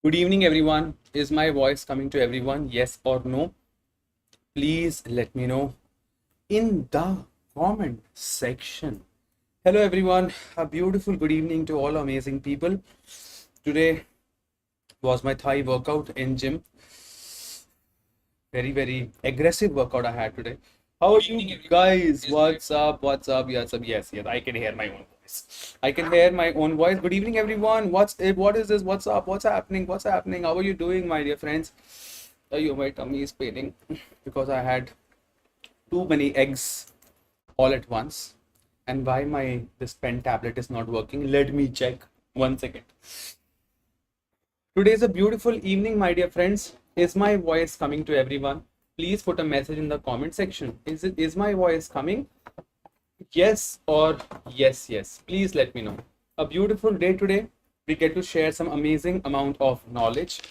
Good evening, everyone. Is my voice coming to everyone? Yes or no? Please let me know in the comment section. Hello, everyone. A beautiful good evening to all amazing people. Today was my thigh workout in gym. Very aggressive workout I had today. How are you guys? What's up? What's up? Yes, yes. I can hear my own voice. I can hear my own voice. Good evening, everyone. What is this? What's up? What's happening? What's happening? How are you doing, my dear friends? My tummy is paining because I had too many eggs all at once. And why my this pen tablet is not working? Let me check. 1 second. Today is a beautiful evening, my dear friends. Is my voice coming to everyone? Please put a message in the comment section. Is my voice coming? Yes or yes. Please let me know. A beautiful day today. We get to share some amazing amount of knowledge.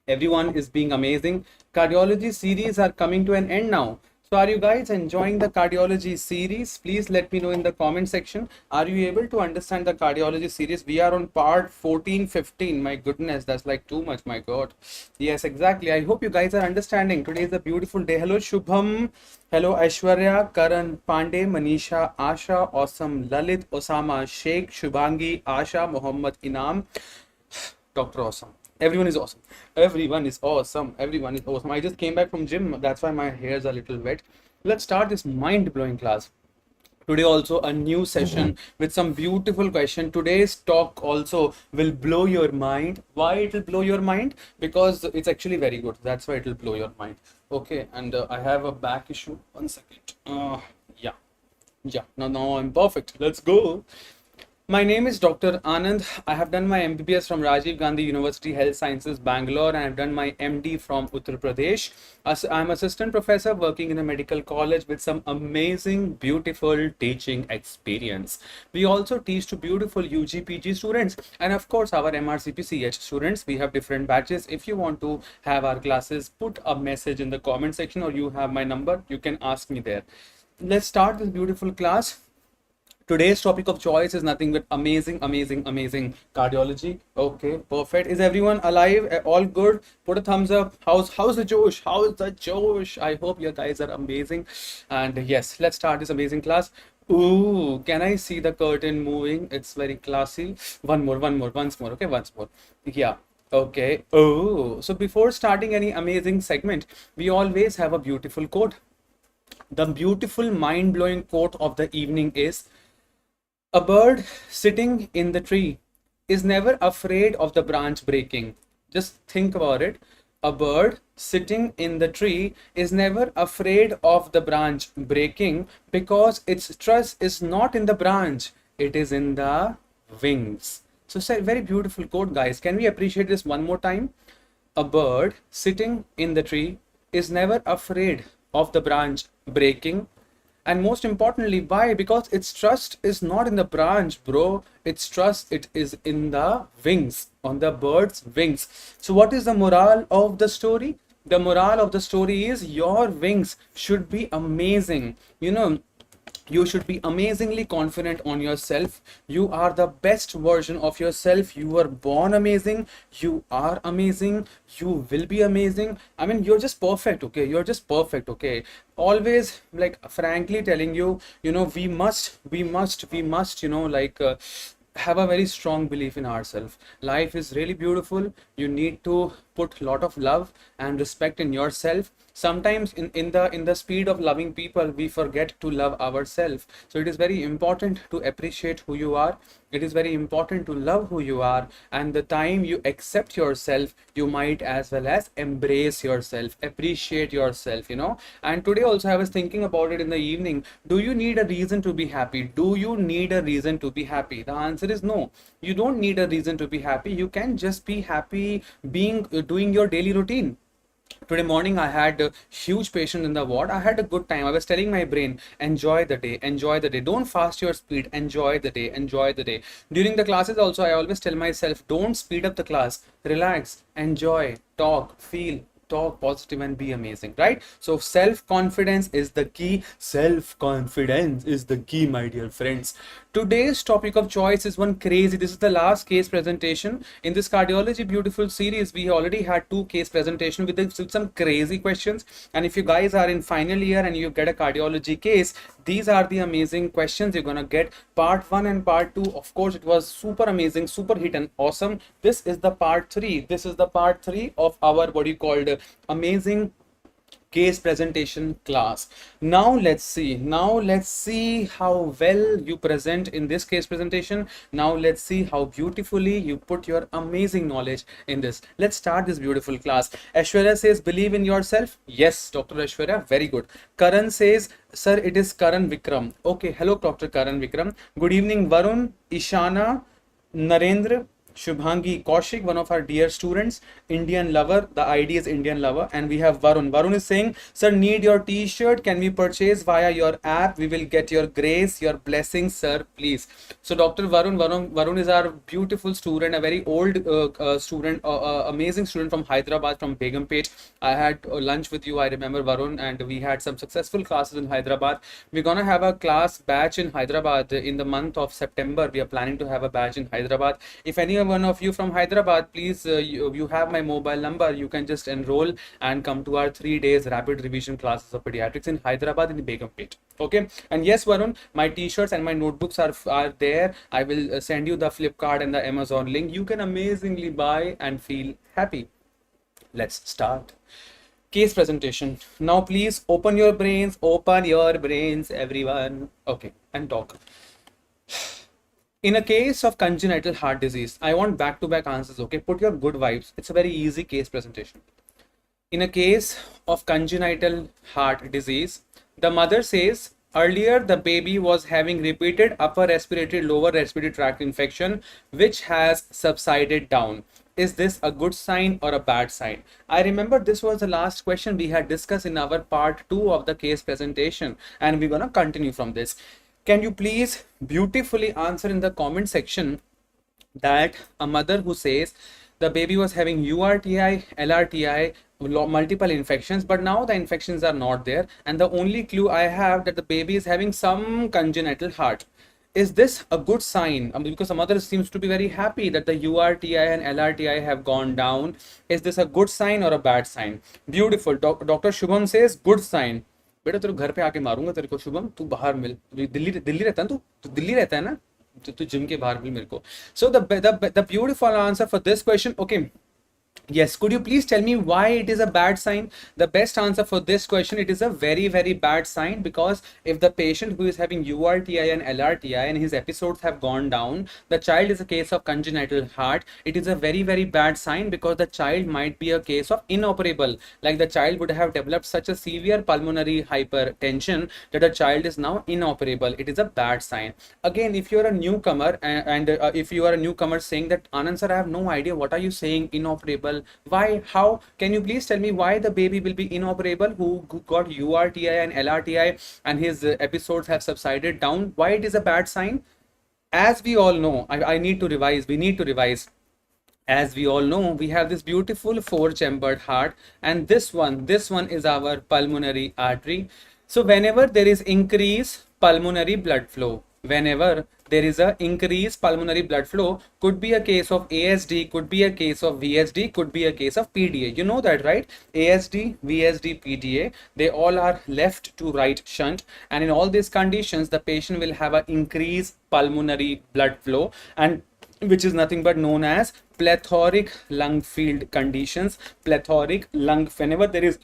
Everyone is being amazing. Cardiology series are coming to an end now. So are you guys enjoying the cardiology series? Please let me know in the comment section. Are you able to understand the cardiology series? We are on part 14, 15. My goodness, that's like too much, my God. Yes, exactly. I hope you guys are understanding. Today is a beautiful day. Hello, Shubham. Hello, Aishwarya, Karan, Pandey, Manisha, Asha, Awesome, Lalit, Osama, Sheikh, Shubhangi, Asha, Mohammed, Inam, Dr. Awesome. Everyone is awesome. Everyone is awesome. Everyone is awesome. I just came back from gym. That's why my hair's a little wet. Let's start this mind-blowing class. Today also a new session with some beautiful question. Today's talk also will blow your mind. Why it will blow your mind? Because it's actually very good. That's why it will blow your mind. Okay, and I have a back issue. 1 second. Yeah. Now I'm perfect. Let's go. My name is Dr. Anand. I have done my MBBS from Rajiv Gandhi University Health Sciences, Bangalore, and I've done my MD from Uttar Pradesh. I'm assistant professor working in a medical college with some amazing, beautiful teaching experience. We also teach to beautiful UG, PG students, and of course our MRCP students. We have different batches. If you want to have our classes, put a message in the comment section, or you have my number. You can ask me there. Let's start this beautiful class. Today's topic of choice is nothing but amazing cardiology. Okay, perfect. Is everyone alive? All good? Put a thumbs up. How's the Josh? How's the Josh? I hope you guys are amazing. And yes, let's start this amazing class. Ooh, can I see the curtain moving? It's very classy. Once more. Okay, once more. Yeah. Okay. Oh, so before starting any amazing segment, we always have a beautiful quote. The beautiful, mind-blowing quote of the evening is, a bird sitting in the tree is never afraid of the branch breaking. Just think about it. A bird sitting in the tree is never afraid of the branch breaking because its trust is not in the branch, it is in the wings. So, it's a very beautiful quote, guys. Can we appreciate this one more time? A bird sitting in the tree is never afraid of the branch breaking. And most importantly, why? Because its trust is not in the branch, bro. Its trust, it is in the wings, on the bird's wings. So what is the moral of the story? The moral of the story is your wings should be amazing. You should be amazingly confident on yourself. You are the best version of yourself. You were born amazing. You are amazing. You will be amazing. I mean, you're just perfect. Okay, you're just perfect. Okay, always, like, frankly telling you, we must have a very strong belief in ourselves. Life is really beautiful. You need to put a lot of love and respect in yourself. Sometimes in the speed of loving people, we forget to love ourselves. So it is very important to appreciate who you are. It is very important to love who you are, and the time you accept yourself, you might as well as embrace yourself, appreciate yourself. And today also I was thinking about it in the evening. Do you need a reason to be happy? Do you need a reason to be happy? The answer is no. You don't need a reason to be happy. You can just be happy being doing your daily routine. Today morning I had a huge patient in the ward. I had a good time. I was telling my brain, enjoy the day, enjoy the day. Don't fast your speed. Enjoy the day, enjoy the day. During the classes also, I always tell myself, don't speed up the class. Relax, enjoy, talk, feel, talk positive, and be amazing, right? So self-confidence is the key. Self-confidence is the key, my dear friends. Today's topic of choice is one crazy. This is the last case presentation in this cardiology beautiful series. We already had 2 case presentation with some crazy questions. And if you guys are in final year and you get a cardiology case, these are the amazing questions you're gonna get. Part 1 and part 2, of course, it was super amazing, super hit and awesome. This is the part 3. This is the part 3 of our what you called amazing case presentation class. Now let's see how well you present in this case presentation. Now let's see how beautifully you put your amazing knowledge in this. Let's start this beautiful class. Aishwarya says, believe in yourself. Yes, Dr. Aishwarya, very good. Karan says, sir, it is Karan Vikram. Okay, hello, Dr. Karan Vikram. Good evening, Varun, Ishana, Narendra, Shubhangi Kaushik, one of our dear students, Indian lover. The ID is Indian lover. And we have Varun. Varun is saying, sir, need your t-shirt. Can we purchase via your app? We will get your grace, your blessings, sir, please. So Dr. Varun is our beautiful student, a very old student, amazing student from Hyderabad, from Begumpet. I had lunch with you, I remember, Varun, and we had some successful classes in Hyderabad. We're gonna have a class batch in Hyderabad in the month of September. We are planning to have a batch in Hyderabad. If any one of you from Hyderabad, please, you have my mobile number. You can just enroll and come to our 3 days rapid revision classes of pediatrics in Hyderabad in Begumpet. Okay. And yes, Varun, my t-shirts and my notebooks are there. I will send you the Flipkart and the Amazon link. You can amazingly buy and feel happy. Let's start. Case presentation. Now please open your brains, everyone. Okay, and talk. In a case of congenital heart disease, I want back-to-back answers, okay? Put your good vibes. It's a very easy case presentation. In a case of congenital heart disease, the mother says, earlier the baby was having repeated upper respiratory, lower respiratory tract infection, which has subsided down. Is this a good sign or a bad sign? I remember this was the last question we had discussed in our part 2 of the case presentation, and we're gonna continue from this. Can you please beautifully answer in the comment section that a mother who says the baby was having URTI, LRTI, multiple infections, but now the infections are not there, and the only clue I have that the baby is having some congenital heart. Is this a good sign? Because the mother seems to be very happy that the URTI and LRTI have gone down. Is this a good sign or a bad sign? Beautiful. Dr. Shubham says good sign. बेटा तेरे घर पे आके मारूंगा तेरे को शुभम, तू बाहर मिल. दिल्ली रहता है ना, तू दिल्ली रहता है ना, तू जिम के बाहर मिल मेरे को. So the beautiful answer for this question, okay. Yes, could you please tell me why it is a bad sign? The best answer for this question, it is a very, very bad sign, because if the patient who is having URTI and LRTI and his episodes have gone down, the child is a case of congenital heart. It is a very, very bad sign, because the child might be a case of inoperable. Like the child would have developed such a severe pulmonary hypertension that the child is now inoperable. It is a bad sign. Again, if you are a newcomer and if you are a newcomer saying that, Anand sir, I have no idea, what are you saying, inoperable? Why? How? Can you please tell me why the baby will be inoperable who got URTI and LRTI and his episodes have subsided down? Why it is a bad sign? As we all know, I need to revise. We need to revise. As we all know, we have this beautiful 4-chambered heart, and this one is our pulmonary artery. So whenever there is increased pulmonary blood flow, whenever there is a increased pulmonary blood flow, could be a case of ASD, could be a case of VSD, could be a case of PDA. You know that, right? ASD, VSD, PDA, they all are left to right shunt, and in all these conditions, the patient will have an increased pulmonary blood flow, and which is nothing but known as plethoric lung field conditions. Plethoric lung, whenever there is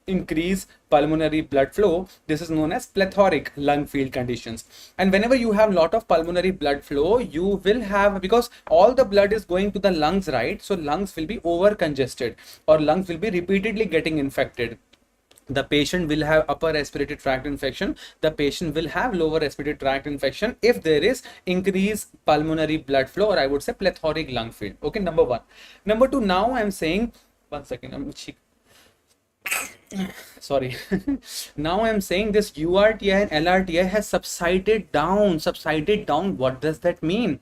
increase pulmonary blood flow, this is known as plethoric lung field conditions. And whenever you have lot of pulmonary blood flow, you will have, because all the blood is going to the lungs, right? So lungs will be over congested, or lungs will be repeatedly getting infected. The patient will have upper respiratory tract infection. The patient will have lower respiratory tract infection if there is increased pulmonary blood flow, or I would say plethoric lung field. Okay, number one. Number two, now I'm saying, one second, I'm sorry. Now I'm saying this URTI and LRTI has subsided down. What does that mean?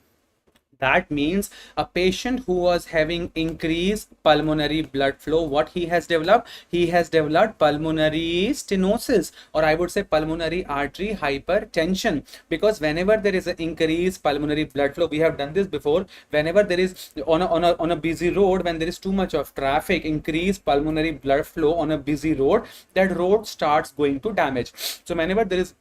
That means a patient who was having increased pulmonary blood flow, what he has developed? He has developed pulmonary stenosis, or I would say pulmonary artery hypertension. Because whenever there is an increased pulmonary blood flow, we have done this before. Whenever there is on a busy road, when there is too much of traffic, increased pulmonary blood flow on a busy road, that road starts going to damage. So whenever there is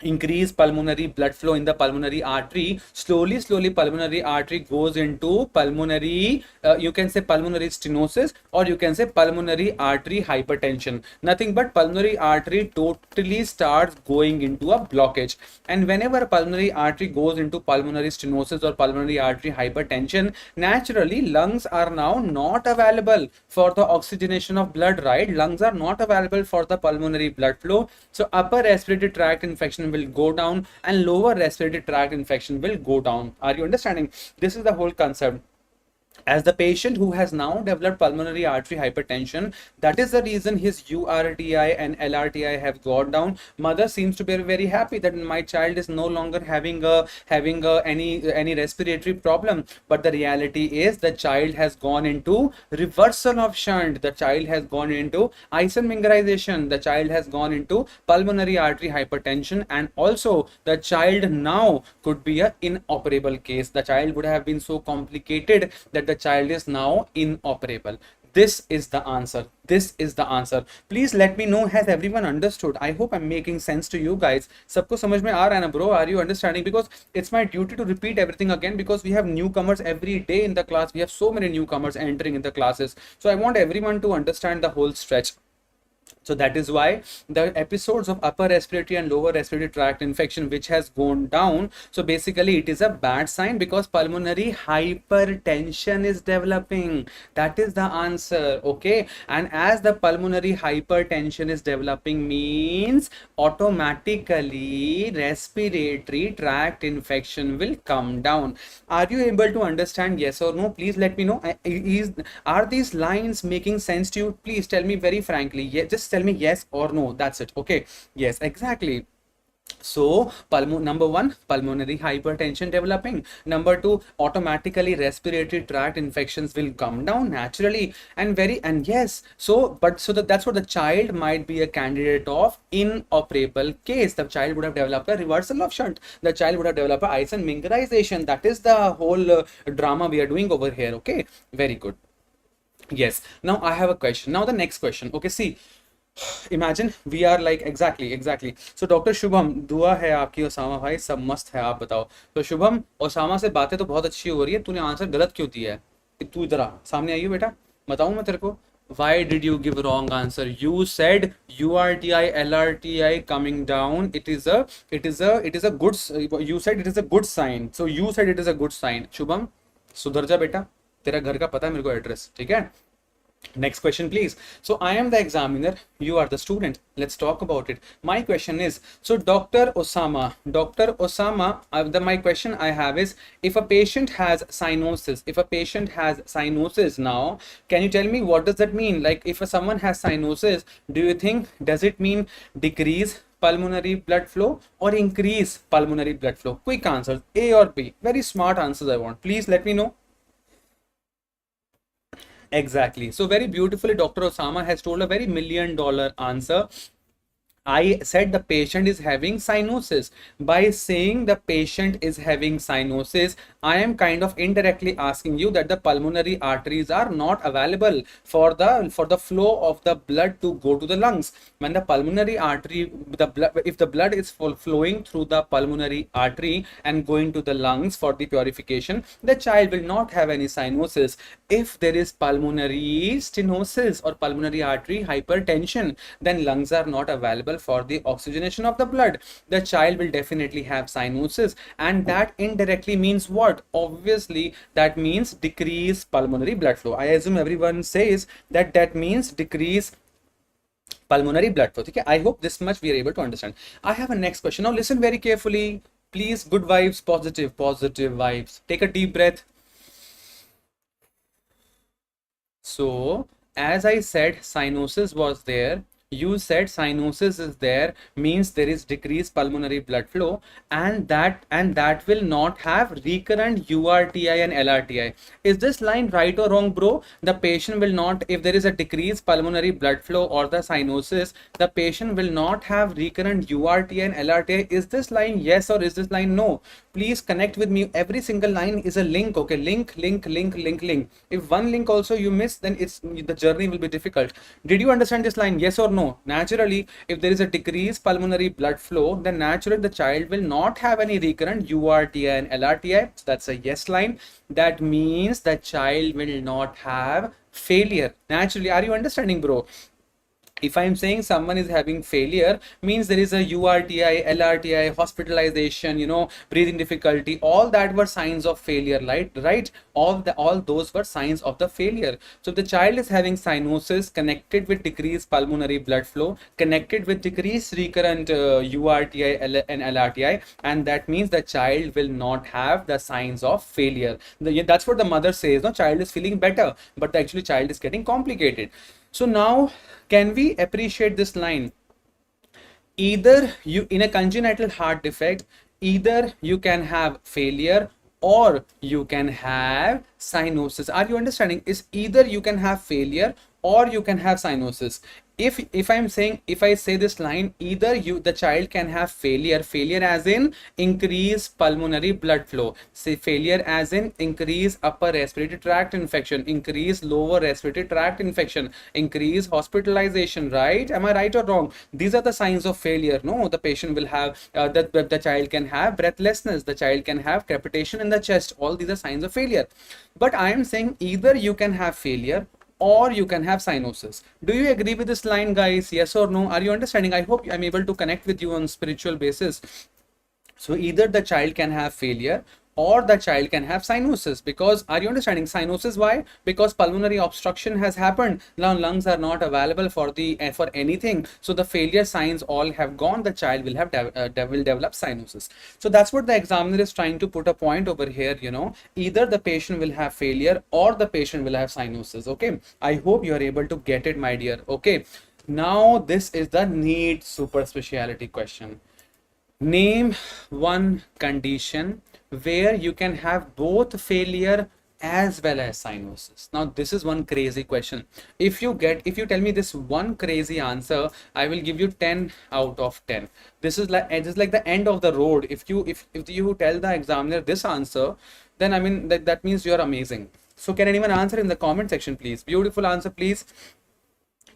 increase pulmonary blood flow in the pulmonary artery, slowly pulmonary artery goes into pulmonary, you can say pulmonary stenosis, or you can say pulmonary artery hypertension. Nothing but pulmonary artery totally starts going into a blockage. And whenever pulmonary artery goes into pulmonary stenosis or pulmonary artery hypertension, naturally lungs are now not available for the oxygenation of blood, right? Lungs are not available for the pulmonary blood flow. So upper respiratory tract infection will go down and lower respiratory tract infection will go down. Are you understanding? This is the whole concept. As the patient who has now developed pulmonary artery hypertension, that is the reason his URTI and LRTI have gone down. Mother seems to be very happy that my child is no longer having any respiratory problem, but the reality is the child has gone into reversal of shunt. The child has gone into isomingerization. The child has gone into pulmonary artery hypertension, and also the child now could be an inoperable case. The child would have been so complicated that the child is now inoperable. This is the answer. This is the answer. Please let me know, has everyone understood? I hope I'm making sense to you guys. Sabko samajh mein aa raha hai na bro? Are you understanding? Because it's my duty to repeat everything again, because we have newcomers every day in the class. We have so many newcomers entering in the classes. So I want everyone to understand the whole stretch. So that is why the episodes of upper respiratory and lower respiratory tract infection which has gone down, so basically it is a bad sign because pulmonary hypertension is developing. That is the answer. Okay, and as the pulmonary hypertension is developing means automatically respiratory tract infection will come down. Are you able to understand? Yes or no? Please let me know. Are these lines making sense to you? Please tell me very frankly. Yeah, just tell me yes or no. That's it. Okay. Yes, exactly. So number one, pulmonary hypertension developing. Number two, automatically respiratory tract infections will come down naturally. And yes, so that's what the child might be a candidate of inoperable case. The child would have developed a reversal of shunt. The child would have developed a isomingerization. That is the whole drama we are doing over here. Okay, very good. Yes, now I have a question. Now the next question. Okay, see, imagine we are like exactly. So doctor Shubham, दुआ है आपकी Osama भाई, सब मस्त है, आप बताओ। तो शुभम, ओसामा से बातें तो बहुत अच्छी हो रही है, तूने आंसर गलत क्यों दिया है? तू इधर आ, सामने आइयो बेटा, बताऊं मैं तेरे को। Why did you give wrong answer? You said URTI, LRTI coming down. It is a good. You said it is a good sign. So you said it is a good sign. Shubham, सुधर जा बेटा, तेरा घर का पता है मेरे को एड्रेस, ठीक है? Next question, please. So I am the examiner, you are the student. Let's talk about it. My question is, so Dr. Osama, my question I have is, if a patient has cyanosis, now, can you tell me what does that mean? Like if someone has cyanosis, do you think, does it mean decrease pulmonary blood flow or increase pulmonary blood flow? Quick answers, A or B. Very smart answers I want. Please let me know. Exactly. So very beautifully, Dr. Osama has told a very $1 million answer. I said the patient is having cyanosis. By saying the patient is having cyanosis, I am kind of indirectly asking you that the pulmonary arteries are not available for the flow of the blood to go to the lungs. When the pulmonary artery, if the blood is flowing through the pulmonary artery and going to the lungs for the purification, the child will not have any cyanosis. If there is pulmonary stenosis or pulmonary artery hypertension, then lungs are not available for the oxygenation of the blood. The child will definitely have cyanosis, and that indirectly means what? Obviously that means decrease pulmonary blood flow. I assume everyone says that means decrease pulmonary blood flow. Okay, I hope this much we are able to understand. I have a next question. Now listen very carefully, please. Good vibes, positive vibes. Take a deep breath. So as I said, cyanosis was there. You said cyanosis is there, means there is decreased pulmonary blood flow, and that will not have recurrent URTI and LRTI. Is this line right or wrong, bro? The patient will not, if there is a decreased pulmonary blood flow or the cyanosis, the patient will not have recurrent URTI and LRTI. Is this line yes or is this line no? Please connect with me. Every single line is a link. Okay, link. If one link also you miss, then the journey will be difficult. Did you understand this line? Yes or no? Naturally, if there is a decreased pulmonary blood flow, then naturally the child will not have any recurrent URTI and LRTI. So that's a yes line. That means the child will not have failure. Naturally, are you understanding, bro? If I'm saying someone is having failure, means there is a URTI, LRTI, hospitalization, breathing difficulty, all that were signs of failure, right? All those were signs of the failure. So the child is having cyanosis connected with decreased pulmonary blood flow, connected with decreased recurrent URTI and LRTI, and that means the child will not have the signs of failure. That's what the mother says, no, child is feeling better, but actually child is getting complicated. So now, can we appreciate this line? Either you, in a congenital heart defect, either you can have failure or you can have cyanosis. Are you understanding? Is either you can have failure or you can have cyanosis. If I say this line, either the child can have failure as in increased pulmonary blood flow, say failure as in increased upper respiratory tract infection, increased lower respiratory tract infection, increased hospitalization, right? Am I right or wrong? These are the signs of failure. No, the patient will have the child can have breathlessness, the child can have crepitation in the chest. All these are signs of failure. But I am saying either you can have failure or you can have cyanosis. Do you agree with this line, guys? Yes or no? Are you understanding? I hope I'm able to connect with you on spiritual basis. So either the child can have failure or the child can have cyanosis. Because, are you understanding cyanosis? Why? Because pulmonary obstruction has happened. Now lungs are not available for anything. So the failure signs all have gone. The child will have will develop cyanosis. So that's what the examiner is trying to put a point over here. Either the patient will have failure or the patient will have cyanosis. Okay, I hope you are able to get it, my dear. Okay, now this is the NEET super speciality question. Name one condition where you can have both failure as well as cyanosis. Now this is one crazy question. If you tell me this one crazy answer, I will give you 10 out of 10. This is like the end of the road. If you tell the examiner this answer, then I mean that means you are amazing. So can anyone answer in the comment section, please? Beautiful answer, please.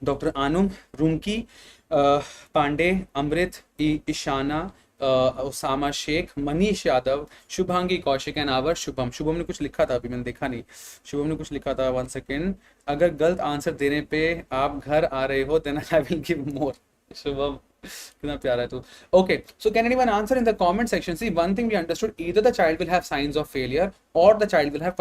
Dr. Anand, Rumki, Pandey, Amrit, Ishana, Osama Shaikh, Manish Yadav, Shubhangi Kaushik and our Shubham ने कुछ लिखा था, अभी मैंने देखा नहीं. शुभम ने कुछ लिखा था, 1 सेकेंड. अगर गलत आंसर देने पे आप घर आ रहे हो, then I will give more. Shubham, कितना प्यारा है तू. Okay, so can anyone answer in the comment section? See, one thing we understood, either the child will have signs of failure or the child will have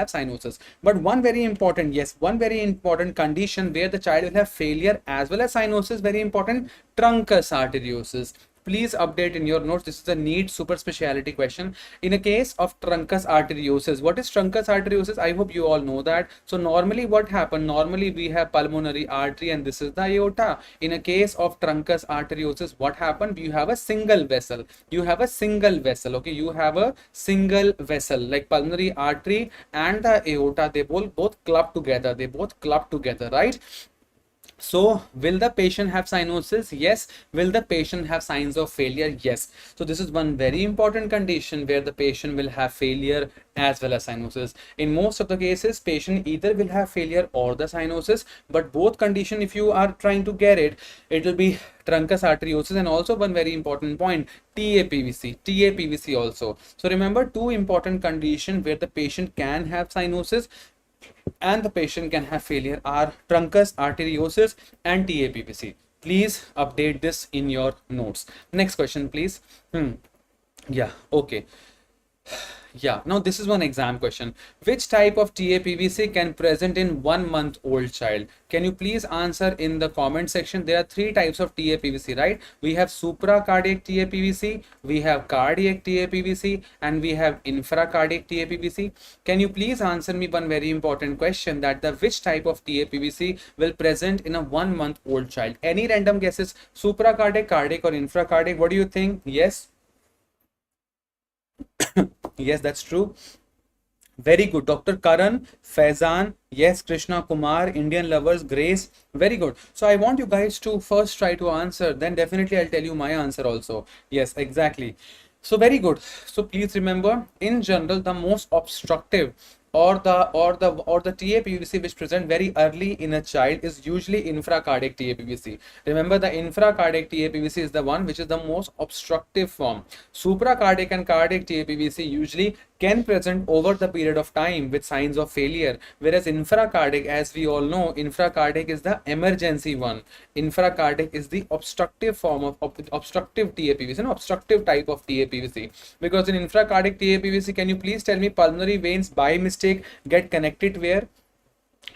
cyanosis. But one very important condition where the child will have failure as well as cyanosis, very important, truncus arteriosus. Please update in your notes. This is a NEET super speciality question. In a case of truncus arteriosus, what is truncus arteriosis? I hope you all know that. So normally what happened? Normally we have pulmonary artery and this is the aorta. In a case of truncus arteriosus, what happened? You have a single vessel. Okay, you have a single vessel like pulmonary artery and the aorta. They both club together, right? So will the patient have cyanosis? Yes. Will the patient have signs of failure? Yes. So this is one very important condition where the patient will have failure as well as cyanosis. In most of the cases, patient either will have failure or the cyanosis, but both condition, if you are trying to get it, it will be truncus arteriosus. And also one very important point, TAPVC also. So remember, two important conditions where the patient can have cyanosis and the patient can have failure are truncus arteriosus and TAPVC. Please update this in your notes. Next question, please. Yeah, okay. Yeah, now this is one exam question. Which type of TAPVC can present in 1 month old child? Can you please answer in the comment section? There are three types of TAPVC, right? We have supracardiac TAPVC, we have cardiac TAPVC, and we have infracardiac TAPVC. Can you please answer me one very important question, that the which type of TAPVC will present in a 1 month old child? Any random guesses? Supracardiac, cardiac, or infracardiac? What do you think? Yes? Yes, that's true. Very good. Dr. Karan, Faizan, yes, Krishna Kumar, Indian lovers, Grace. Very good. So I want you guys to first try to answer, then definitely I'll tell you my answer also. Yes, exactly. So very good. So please remember, in general, the most obstructive or the TAPVC which present very early in a child is usually infracardiac TAPVC. Remember, the infracardiac TAPVC is the one which is the most obstructive form. Supracardiac and cardiac TAPVC usually can present over the period of time with signs of failure, whereas infracardiac, as we all know, infracardiac is the emergency one. Infracardiac is the obstructive form of obstructive TAPVC, an obstructive type of TAPVC. Because in infracardiac TAPVC, can you please tell me, pulmonary veins by mistake get connected where?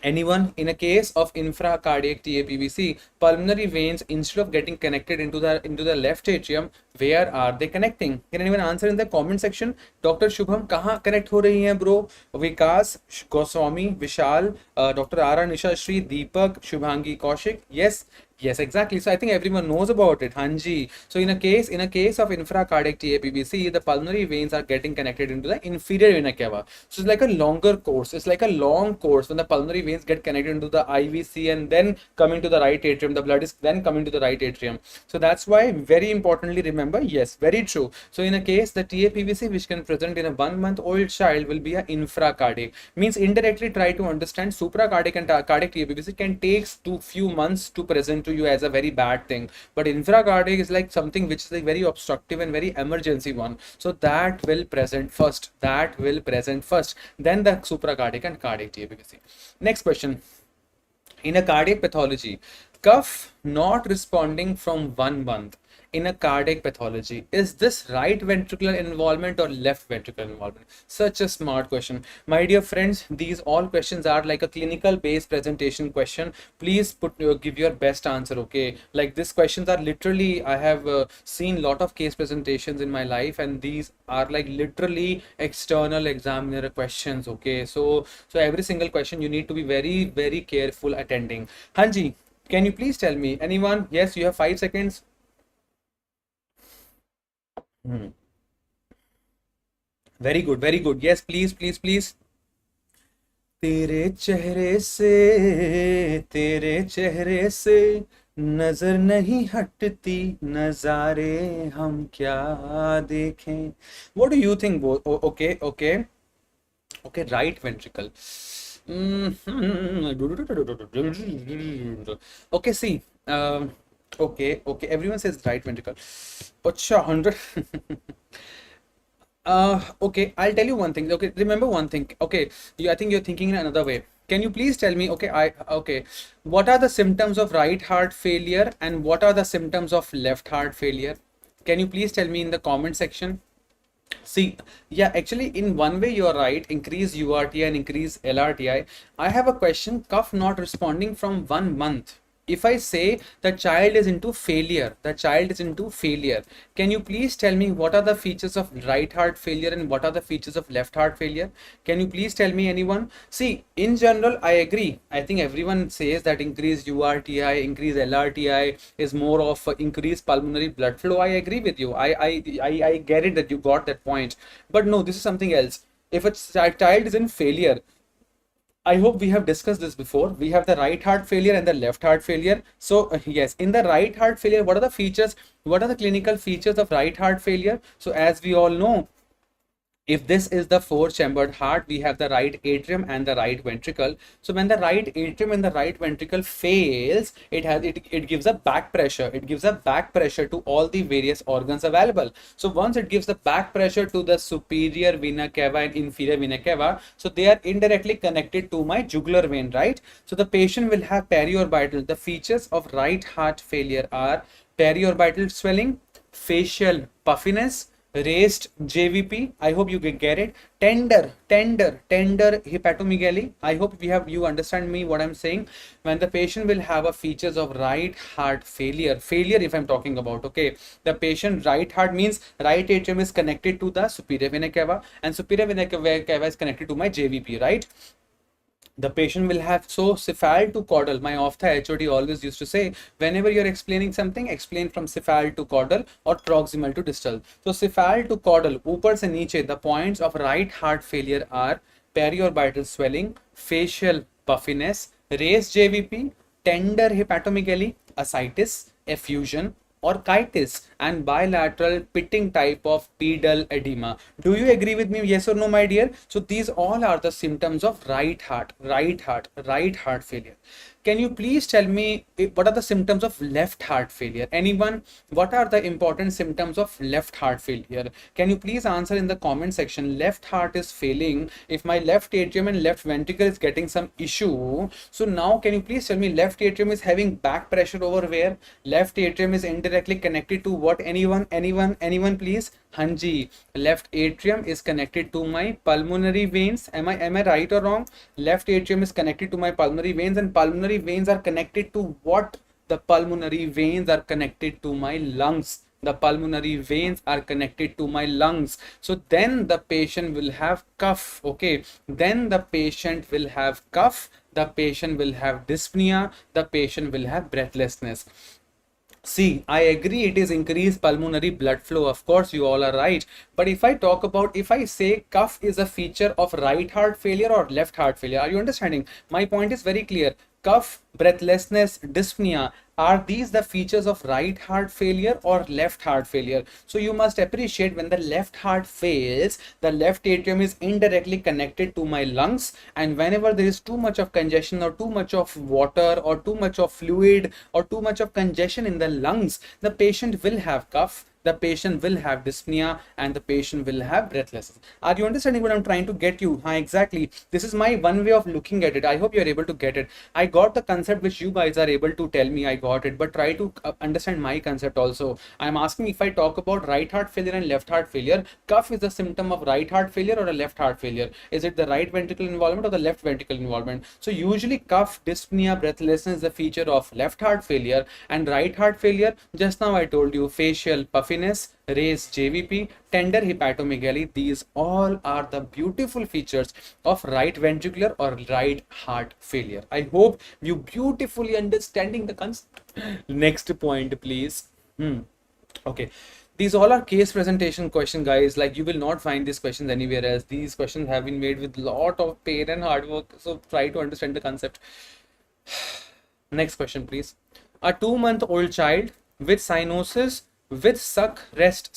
Anyone? In a case of infracardiac TAPVC, pulmonary veins, instead of getting connected into the left atrium, where are they connecting? Can anyone answer in the comment section? Dr. Shubham, कहाँ connect हो रही हैं bro? Vikas, Goswami, Vishal, Dr. Ara, Nisha Shri, Deepak, Shubhangi, Kaushik. Yes. Yes, exactly. So I think everyone knows about it. Hanji. So in a case of infracardiac TAPVC, the pulmonary veins are getting connected into the inferior vena cava. So it's like a longer course. It's like a long course when the pulmonary veins get connected into the IVC and then coming to the right atrium. The blood is then coming to the right atrium. So that's why, very importantly, remember, yes, very true. So in a case, the TAPVC which can present in a 1 month old child will be a infracardiac. Means indirectly try to understand supracardiac and cardiac TAPVC can take few months to present to you as a very bad thing, but infracardiac is like something which is a very obstructive and very emergency one, so that will present first, then the supracardiac and cardiac TAPVC. Next question. In a cardiac pathology, cuff not responding from 1 month in a cardiac pathology, is this right ventricular involvement or left ventricular involvement? Such a smart question. My dear friends, these all questions are like a clinical based presentation question. Please give your best answer, okay? Like these questions are literally, I have seen lot of case presentations in my life, and these are like literally external examiner questions, okay? So every single question you need to be very, very careful attending. Hanji, can you please tell me, anyone? Yes, you have 5 seconds. Very good, very good. Yes, please, please, please. तेरे चेहरे से नजर नहीं हटती, नजारे हम क्या देखें? What do you think? Okay, okay, okay. Right ventricle. Okay, see. Okay, okay. Everyone says right ventricle. Acha, 100. Okay, I'll tell you one thing. Okay, remember one thing. Okay, I think you're thinking in another way. Can you please tell me, okay, what are the symptoms of right heart failure and what are the symptoms of left heart failure? Can you please tell me in the comment section? See, yeah, actually, in one way you are right. Increase URTI and increase LRTI. I have a question. Cuff not responding from 1 month. If I say the child is into failure, can you please tell me what are the features of right heart failure and what are the features of left heart failure? Can you please tell me, anyone? See, in general, I agree. I think everyone says that increased URTI, increased LRTI is more of increased pulmonary blood flow. I agree with you. I get it that you got that point. But no, this is something else. If a child is in failure, I hope we have discussed this before. We have the right heart failure and the left heart failure. So yes, in the right heart failure, what are the features? What are the clinical features of right heart failure? So as we all know, if this is the four-chambered heart, we have the right atrium and the right ventricle. So when the right atrium and the right ventricle fails, it gives a back pressure. It gives a back pressure to all the various organs available. So once it gives the back pressure to the superior vena cava and inferior vena cava, so they are indirectly connected to my jugular vein, right? So the patient will have periorbital. The features of right heart failure are periorbital swelling, facial puffiness, raised JVP. I hope you get it. Tender hepatomegaly. I hope you understand me what I'm saying. When the patient will have a features of right heart failure, if I'm talking about, okay, the patient right heart means right atrium is connected to the superior vena cava and superior vena cava is connected to my JVP, right? The patient will have, so cephal to caudal, my ophtha HOD always used to say, whenever you're explaining something, explain from cephal to caudal or proximal to distal. So cephal to caudal, upar se niche, the points of right heart failure are periorbital swelling, facial puffiness, raised JVP, tender hepatomegaly, ascites, effusion, orchitis, and bilateral pitting type of pedal edema. Do you agree with me? Yes or no, my dear? So these all are the symptoms of right heart failure. Can you please tell me what are the symptoms of left heart failure? Anyone? What are the important symptoms of left heart failure? Can you please answer in the comment section? Left heart is failing if my left atrium and left ventricle is getting some issue. So now can you please tell me, left atrium is having back pressure over where? Left atrium is indirectly connected to what? Anyone please? Hanji, left atrium is connected to my pulmonary veins. Am I right or wrong? Left atrium is connected to my pulmonary veins, and pulmonary veins are connected to what? The pulmonary veins are connected to my lungs. The pulmonary veins are connected to my lungs. So then the patient will have cough. Okay, then the patient will have cough, the patient will have dyspnea, the patient will have breathlessness. See, I agree it is increased pulmonary blood flow. Of course, you all are right. But if I talk about, if I say cough is a feature of right heart failure or left heart failure, are you understanding? My point is very clear. Cough, breathlessness, dyspnea, are these the features of right heart failure or left heart failure? So you must appreciate, when the left heart fails, the left atrium is indirectly connected to my lungs, and whenever there is too much of congestion or too much of water or too much of fluid or too much of congestion in the lungs, the patient will have cough, the patient will have dyspnea, and the patient will have breathlessness. Are you understanding what I'm trying to get you? Exactly. This is my one way of looking at it. I hope you're able to get it. I got the concept which you guys are able to tell me I got it, but try to understand my concept also. I'm asking, if I talk about right heart failure and left heart failure, cough is a symptom of right heart failure or a left heart failure? Is it the right ventricle involvement or the left ventricle involvement? So usually cough, dyspnea, breathlessness is a feature of left heart failure, and right heart failure, just now I told you, facial puffiness, raised JVP, tender hepatomegaly, these all are the beautiful features of right ventricular or right heart failure. I hope you beautifully understanding the concept. Next point, please. Okay. These all are case presentation question, guys. Like, you will not find these questions anywhere else. These questions have been made with lot of pain and hard work. So try to understand the concept. Next question, please. A 2-month-old child with cyanosis, with suck rest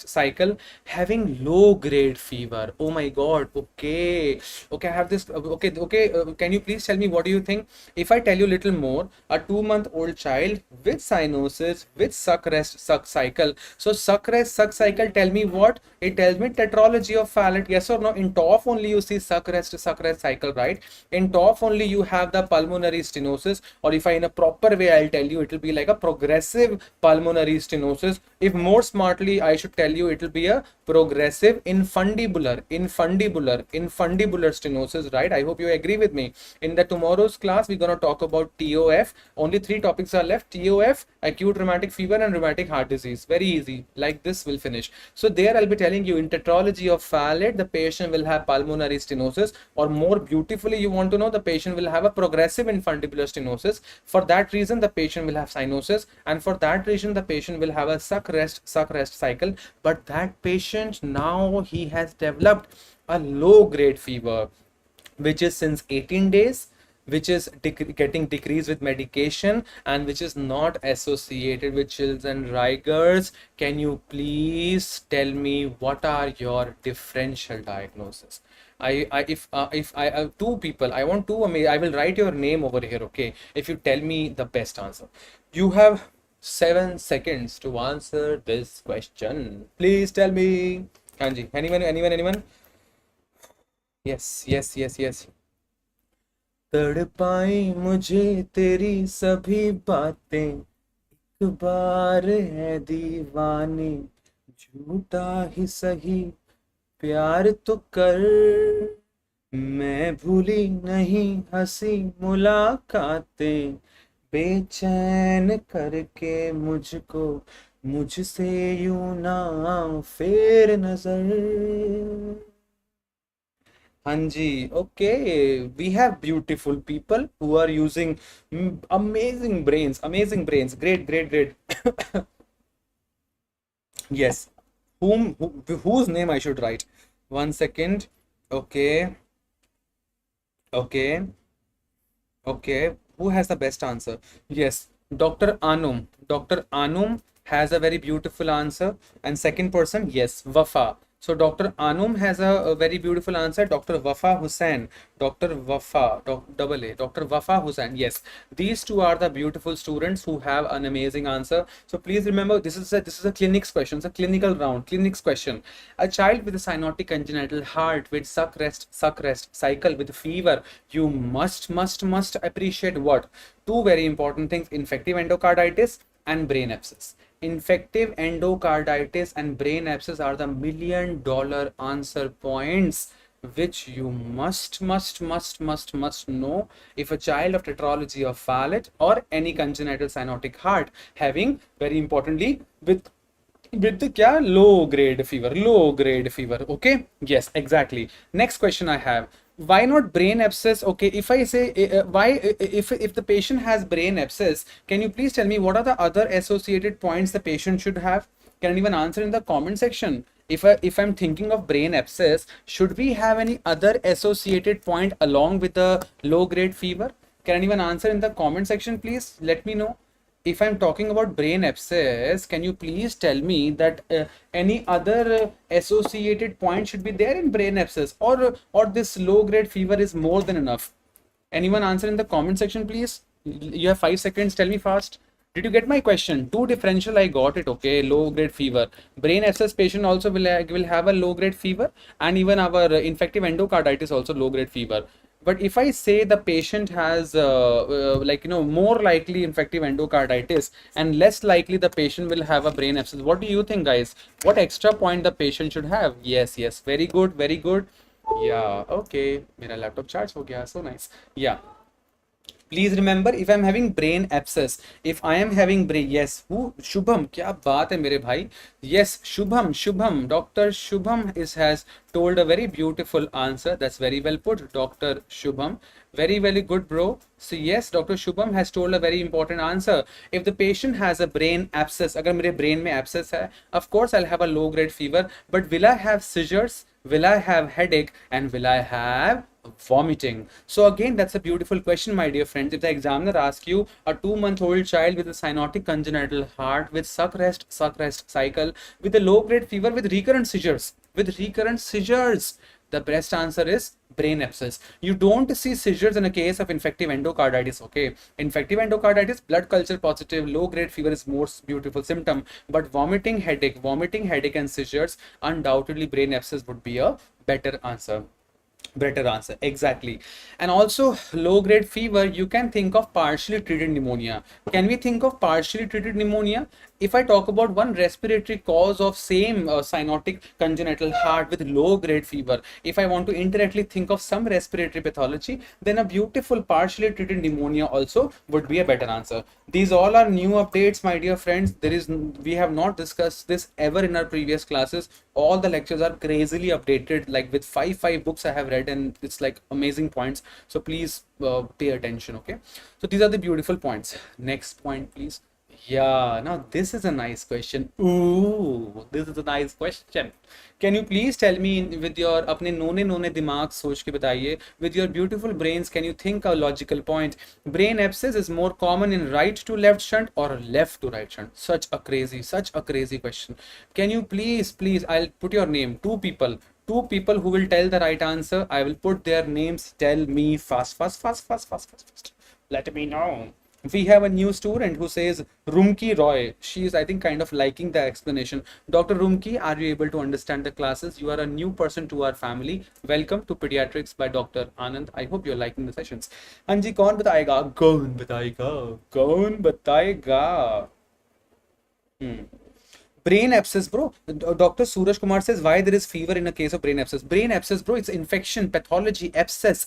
cycle, having low grade fever. Oh my god. Okay, I have this. Can you please tell me, what do you think if I tell you little more? A 2-month-old child with cyanosis, with suck rest cycle. So suck rest cycle, tell me what it tells me. Tetralogy of Fallot, yes or no? In TOF only you see suck rest cycle, right? In TOF only you have the pulmonary stenosis, or if I in a proper way I'll tell you, it will be like a progressive pulmonary stenosis. If more smartly I should tell you, it will be a progressive infundibular stenosis, right? I hope you agree with me. In the tomorrow's class, we're going to talk about TOF. Only 3 topics are left: TOF, acute rheumatic fever, and rheumatic heart disease. Very easy, like this will finish. So there I'll be telling you, in tetralogy of Fallot, the patient will have pulmonary stenosis, or more beautifully you want to know, the patient will have a progressive infundibular stenosis. For that reason, the patient will have cyanosis, and for that reason, the patient will have a suck rest cycle. But that patient, now he has developed a low grade fever, which is since 18 days, which is getting decreased with medication, and which is not associated with chills and rigors. Can you please tell me, what are your differential diagnosis? If I have 2 people, I want 2. I will write your name over here, okay? If you tell me the best answer, you have 7 seconds to answer this question. Please tell me. Kanji, anyone? Yes. तड़पाई मुझे तेरी सभी बातें, एक बार है दीवानी, झूठा ही सही प्यार तो कर, मैं भूली नहीं हंसी मुलाकातें, बेचैन करके मुझको मुझसे यूं ना फेर नजर। हाँ जी, okay, we have beautiful people who are using amazing brains, great great great. Yes. Whose name I should write? One second. Okay. Okay. Okay. Who has the best answer? Yes. Dr. Anum. Dr. Anum has a very beautiful answer. And second person, yes, Wafa. So Dr. Anum has a very beautiful answer. Dr. Wafa Hussain. Dr. Wafa, double A. Dr. Wafa Hussain. Yes. These two are the beautiful students who have an amazing answer. So please remember, this is a clinics question. It's a clinical round, clinics question. A child with a cyanotic congenital heart with suck rest cycle with fever. You must appreciate what? Two very important things: infective endocarditis and brain abscess. Infective endocarditis and brain abscess are the $1 million answer points which you must know if a child of tetralogy of Fallot or any congenital cyanotic heart having, very importantly, with the kya low grade fever. Okay, yes, exactly. Next question I have: why not brain abscess? Okay, if I say why, if the patient has brain abscess, can you please tell me what are the other associated points the patient should have? Can anyone answer in the comment section? If I'm thinking of brain abscess, should we have any other associated point along with the low grade fever? Can anyone answer in the comment section, please? Let me know. If I'm talking about brain abscess, can you please tell me that any other associated point should be there in brain abscess, or this low grade fever is more than enough? Anyone answer in the comment section, please? You have 5 seconds. Tell me fast. Did you get my question? Two differential, I got it. Okay, low grade fever. Brain abscess patient also will have a low grade fever, and even our infective endocarditis also low grade fever. But if I say the patient has more likely infective endocarditis and less likely the patient will have a brain abscess, what do you think, guys? What extra point the patient should have? Yes, yes, very good, very good. Yeah, okay, मेरा laptop charge हो गया, so nice. Yeah, please remember, if I'm having brain abscess, if I am having brain, yes, who? Shubham, क्या बात है मेरे भाई? Yes, Shubham, Dr. Shubham has told a very beautiful answer. That's very well put, Dr. Shubham. Very, very good, bro. So yes, Dr. Shubham has told a very important answer. If the patient has a brain abscess, अगर मेरे brain में abscess है, of course I'll have a low grade fever, but will I have seizures? Will I have headache? And will I have vomiting? So again, that's a beautiful question, my dear friends. If the examiner asks you a 2-month-old child with a cyanotic congenital heart with suck rest cycle with a low grade fever with recurrent seizures, the best answer is brain abscess. You don't see seizures in a case of infective endocarditis. Okay, infective endocarditis, blood culture positive, low grade fever is most beautiful symptom, but vomiting, headache and seizures, undoubtedly brain abscess would be a better answer, exactly. And also low grade fever, you can think of partially treated pneumonia. Can we think of partially treated pneumonia? If I talk about one respiratory cause of same cyanotic congenital heart with low grade fever, if I want to indirectly think of some respiratory pathology, then a beautiful partially treated pneumonia also would be a better answer. These all are new updates, my dear friends. We have not discussed this ever in our previous classes. All the lectures are crazily updated, like with five books I have read, and it's like amazing points. So please pay attention. Okay, so these are the beautiful points. Next point, please. Yeah, now this is a nice question. Ooh, this is a nice question. Can you please tell me with your अपने नोने दिमाग सोच के बताइए, with your beautiful brains, can you think a logical point? Brain abscess is more common in right to left shunt or left to right shunt? Such a crazy question. Can you please, I'll put your name. Two people who will tell the right answer. I will put their names. Tell me fast. Let me know. We have a new student who says Rumki Roy. She is, I think, kind of liking the explanation. Dr. Rumki, are you able to understand the classes? You are a new person to our family. Welcome to Pediatrics by Dr. Anand. I hope you're liking the sessions. हाँ जी, कौन बताएगा? कौन बताएगा? Brain abscess, bro. Dr. Suraj Kumar says why there is fever in a case of brain abscess. Brain abscess, bro, it's infection, pathology, abscess.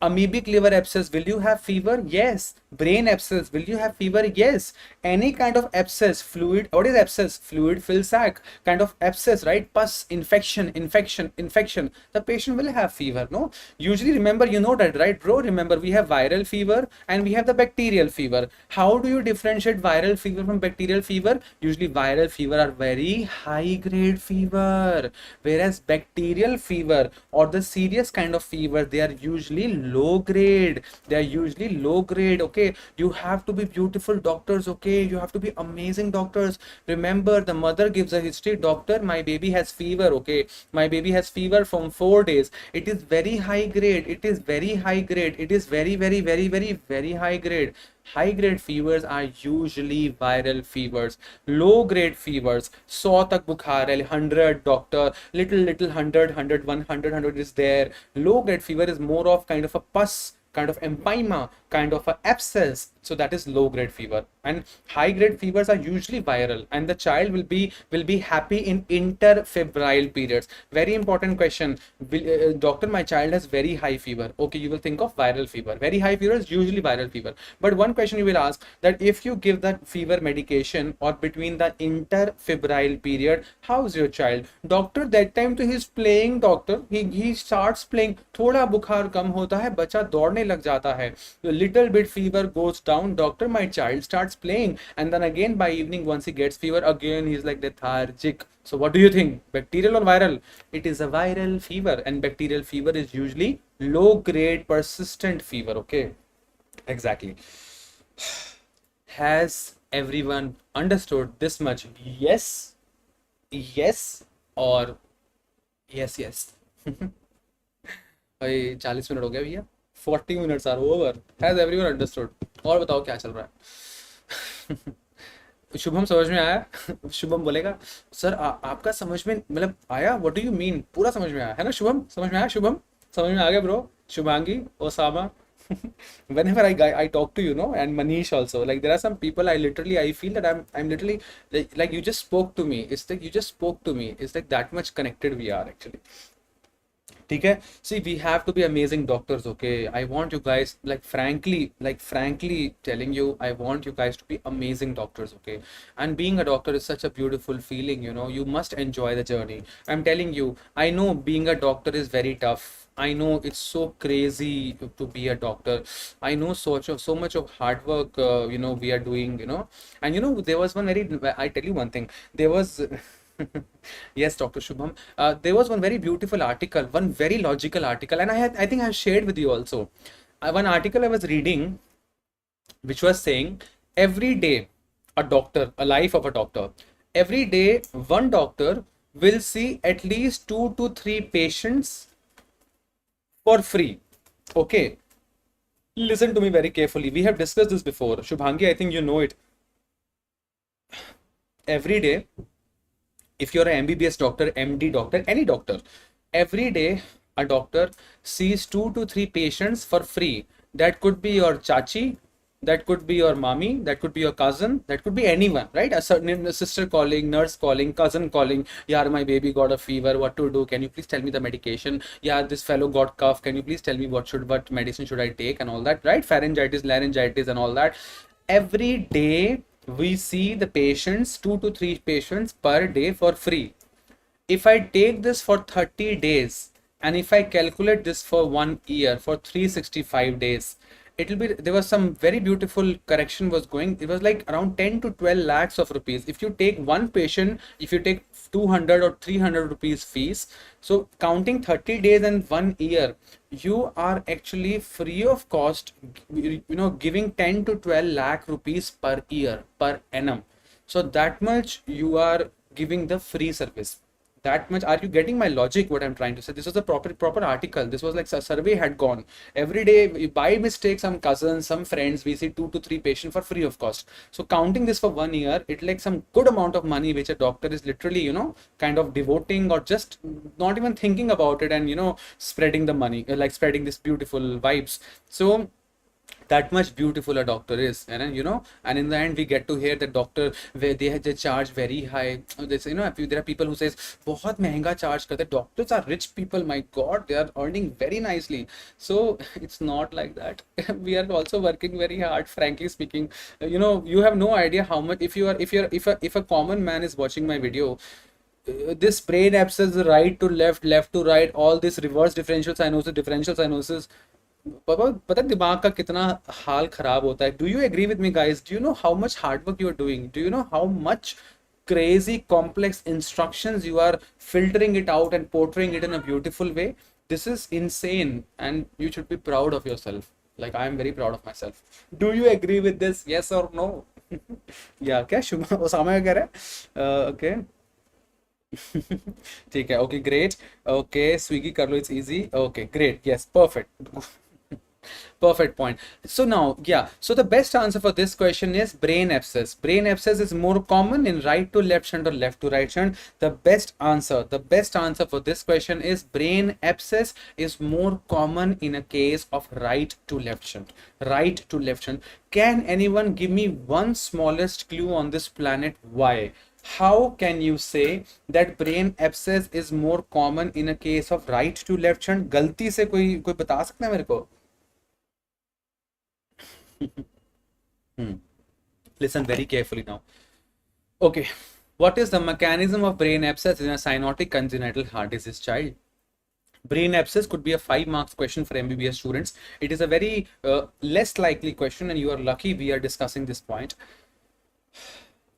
Amoebic liver abscess, will you have fever? Yes. Brain abscess, will you have fever? Yes. Any kind of abscess, fluid, what is abscess? Fluid filled sac, kind of abscess, right? Pus, infection. The patient will have fever, no? Usually, remember, you know that, right, bro? Remember, we have viral fever and we have the bacterial fever. How do you differentiate viral fever from bacterial fever? Usually, viral fever are very high grade fever, whereas bacterial fever or the serious kind of fever, they are usually low grade. They are usually low grade. Okay, you have to be beautiful doctors. Okay, you have to be amazing doctors. Remember, the mother gives a history. Doctor, my baby has fever. Okay, my baby has fever from 4 days. It is very high grade. It is very high grade. It is very high grade. High grade fevers are usually viral fevers. Low grade fevers, 100 tak bukhar hai, 100 doctor, little 100 is there. Low grade fever is more of kind of a pus, kind of empyema, kind of a abscess. So that is low grade fever. And high grade fevers are usually viral, and the child will be happy in interfebrile periods. Very important question. Doctor, my child has very high fever. Okay, you will think of viral fever. Very high fever is usually viral fever. But one question you will ask, that if you give that fever medication or between the interfebrile period, how's your child? Doctor, that time to he's playing, doctor. He starts playing. थोड़ा बुखार कम होता है, बच्चा दौड़ने लग जाता है. Little bit fever goes down, doctor, my child starts playing, and then again by evening, once he gets fever again, he's like lethargic. So what do you think, bacterial or viral? It is a viral fever, and bacterial fever is usually low grade persistent fever. Okay, exactly. Has everyone understood this much? Yes or yes. भाई 40 minute हो गया भैया. 40 minutes are over. Has everyone understood? और बताओ क्या चल रहा है. शुभम समझ में आया? शुभम बोलेगा सर आपका समझ में मतलब आया. What do you mean? पूरा समझ में आया है ना शुभम? समझ में आया शुभम? समझ में आ गया bro? Shubhangi, Osama. Whenever I talk to and Manish also, like there are some people I feel that I'm literally like you just spoke to me. It's like you just spoke to me. It's like that much connected we are actually. ठीक है. See, we have to be amazing doctors. Okay, I want you guys, frankly telling you, I want you guys to be amazing doctors. Okay, and being a doctor is such a beautiful feeling. You must enjoy the journey. I'm telling you, I know being a doctor is very tough. I know it's so crazy to be a doctor. I know so much of hard work we are doing. And there was one very, I tell you one thing, there was yes, Dr. Shubham. There was one very beautiful article, one very logical article, and I think I shared with you also. One article I was reading, which was saying every day a life of a doctor, every day one doctor will see at least 2 to 3 patients for free. Okay, listen to me very carefully. We have discussed this before. Shubhangi, I think you know it. Every day, if you're an MBBS doctor, MD doctor, any doctor, every day a doctor sees 2 to 3 patients for free. That could be your chachi, that could be your mommy, that could be your cousin, that could be anyone, right? A certain sister calling, nurse calling, cousin calling. Yeah, my baby got a fever. What to do? Can you please tell me the medication? Yeah, this fellow got cough. Can you please tell me what medicine should I take and all that, right? Pharyngitis, laryngitis, and all that. Every day we see the patients, 2 to 3 patients per day for free. If I take this for 30 days and if I calculate this for 1 year, for 365 days, it will be, there was some very beautiful correction was going. It was like around 10 to 12 lakhs of rupees. If you take one patient, if you take 200 or 300 rupees fees, so counting 30 days and 1 year, you are actually free of cost, giving 10 to 12 lakh rupees per year, per annum. So that much you are giving the free service. That much. Are you getting my logic, what I'm trying to say? This was a proper article. This was like a survey had gone. Every day by mistake, some cousins, some friends, we see 2 to 3 patients for free of cost. So counting this for 1 year, it like some good amount of money which a doctor is literally kind of devoting, or just not even thinking about it, and spreading the money, like spreading this beautiful vibes. So That much beautiful a doctor is, and you know, and in the end we get to hear that doctor where they charge very high. They say, you know, there are people who says बहुत महंगा charge करते. Doctors are rich people, my god, they are earning very nicely. So it's not like that. We are also working very hard, frankly speaking. You know, you have no idea how much. If a common man is watching my video, this brain abscess, right to left, left to right, all this reverse differential cyanosis, पता है दिमाग का कितना हाल खराब होता है. Do you agree with me, guys? Do you know how much hard work you are doing? Do you know how much crazy complex instructions you are filtering it out and portraying it in a beautiful way? This is insane, and you should be proud of yourself. Like, I am very proud of myself. Do you agree with this? Yes or no? Yeah, क्या शुभ Osama क्या कह रहा है? Okay. ठीक है. Okay, great. Okay, Swiggy कर लो, it's easy. Okay, great. Yes, perfect. Perfect point. So now, yeah, so the best answer for this question is brain abscess. Brain abscess is more common in right to left shunt or left to right shunt. The best answer for this question is brain abscess is more common in a case of right to left shunt. Right to left shunt. Can anyone give me one smallest clue on this planet why? How can you say that brain abscess is more common in a case of right to left shunt? गलती से कोई बता सकता है मेरे को? Listen very carefully now. Okay, what is the mechanism of brain abscess in a cyanotic congenital heart disease child? Brain abscess could be a 5 marks question for MBBS students. It is a very less likely question, and you are lucky we are discussing this point.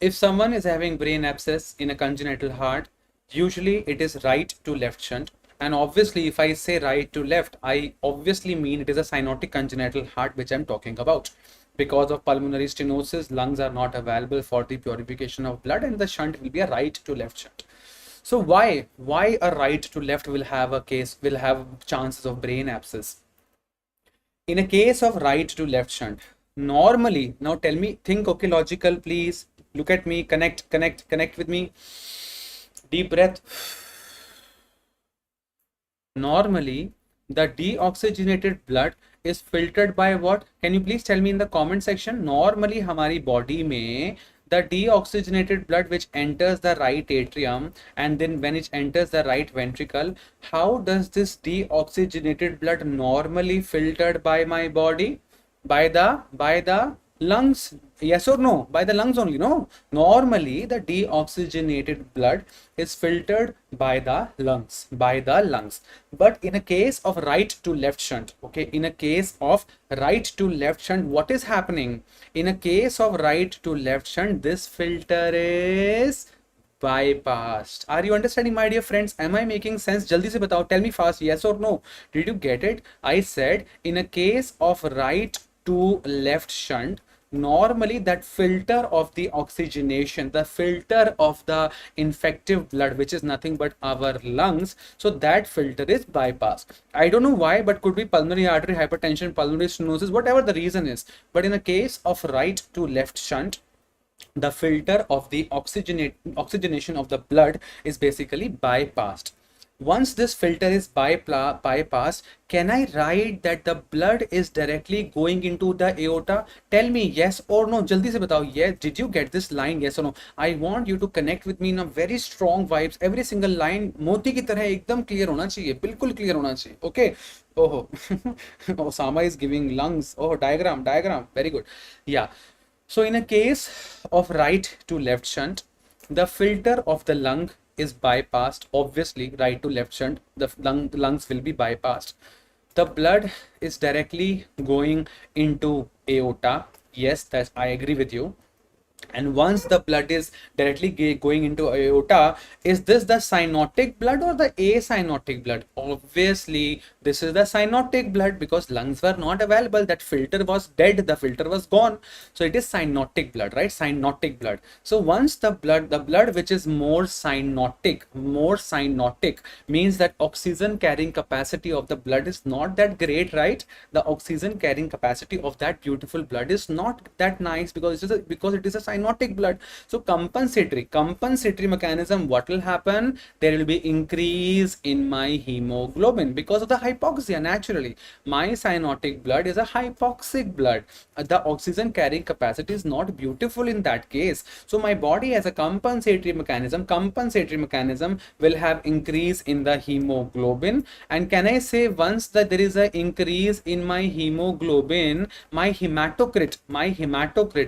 If someone is having brain abscess in a congenital heart, usually it is right to left shunt. And obviously, if I say right to left, I obviously mean it is a cyanotic congenital heart which I'm talking about. Because of pulmonary stenosis, lungs are not available for the purification of blood, and the shunt will be a right to left shunt. So why a right to left will have chances of brain abscess? In a case of right to left shunt, normally, now tell me, think, okay, logical, please. Look at me, connect with me. Deep breath. Normally, the deoxygenated blood is filtered by what? Can you please tell me in the comment section? Normally, हमारी body में the deoxygenated blood which enters the right atrium and then when it enters the right ventricle, how does this deoxygenated blood normally filtered by my body? By the lungs. Yes or no? By the lungs only? No. Normally, the deoxygenated blood is filtered by the lungs. But in a case of right to left shunt, okay, in a case of right to left shunt, what is happening? In a case of right to left shunt, this filter is bypassed. Are you understanding, my dear friends? Am I making sense? Jaldi se batao. Tell me fast, yes or no. Did you get it? I said in a case of right to left shunt, normally that filter of the oxygenation, the filter of the infective blood, which is nothing but our lungs, so that filter is bypassed. I don't know why, but could be pulmonary artery hypertension, pulmonary stenosis, whatever the reason is. But in the case of right to left shunt, the filter of the oxygenation of the blood is basically bypassed. Once this filter is bypassed, can I write that the blood is directly going into the aorta? Tell me yes or no. Jaldi se batao. Yes, did you get this line? Yes or no? I want you to connect with me in a very strong vibes. Every single line मोती की तरह एकदम clear होना चाहिए, बिल्कुल clear होना चाहिए. Okay. Oh, Osama is giving lungs. Oh, diagram. Very good. Yeah. So in a case of right to left shunt, the filter of the lung is bypassed. Obviously, right to left shunt, the lungs will be bypassed. The blood is directly going into aorta. Yes, that's, I agree with you. And once the blood is directly going into aorta, is this the cyanotic blood or the acyanotic blood? Obviously, this is the cyanotic blood because lungs were not available. That filter was dead. The filter was gone. So it is cyanotic blood, right? Cyanotic blood. So once the blood which is more cyanotic means that oxygen carrying capacity of the blood is not that great, right? The oxygen carrying capacity of that beautiful blood is not that nice because it is a cyanotic cyanotic blood. So compensatory mechanism, what will happen? There will be increase in my hemoglobin because of the hypoxia. Naturally, my cyanotic blood is a hypoxic blood. The oxygen carrying capacity is not beautiful in that case. So my body has a compensatory mechanism will have increase in the hemoglobin. And can I say, once that there is an increase in my hemoglobin, my hematocrit,